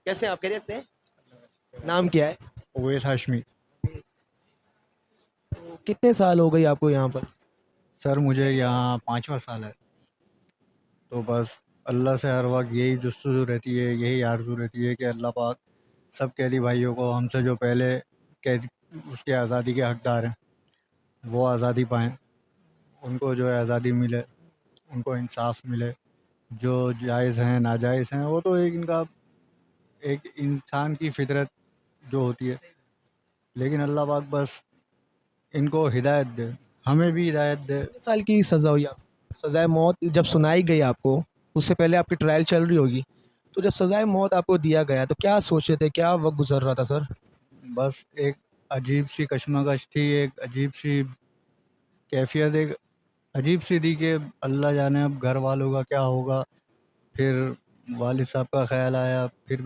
कैसे हैं आप? खैरियत से हैं? नाम क्या है? ओवैस हाशमी। तो कितने साल हो गई आपको यहाँ पर? सर मुझे यहाँ 5वां साल है। तो बस अल्लाह से हर वक्त यही जुस्तजू रहती है, यही आरज़ू रहती है कि अल्लाह पाक सब कैदी भाइयों को, हमसे जो पहले कैद उसके आज़ादी के हकदार हैं, वो आज़ादी पाएँ। उनको जो है आज़ादी मिले, उनको इंसाफ़ मिले। जो जायज़ हैं, नाजायज़ हैं, वो तो एक इनका एक इंसान की फ़ितरत जो होती है। लेकिन अल्लाह पाक बस इनको हिदायत दे, हमें भी हिदायत दे। कितने साल की सज़ा हुई आपको? सज़ाए मौत जब सुनाई गई आपको, उससे पहले आपकी ट्रायल चल रही होगी, तो जब सज़ाए मौत आपको दिया गया तो क्या सोचे थे, क्या वक्त गुजर रहा था सर? बस एक अजीब-सी कशमकश थी, एक अजीब-सी कैफ़ियत, एक अजीब-सी थी कि अल्लाह जाने अब घर वालों का क्या होगा। फिर वालिद साहब का ख़्याल आया, फिर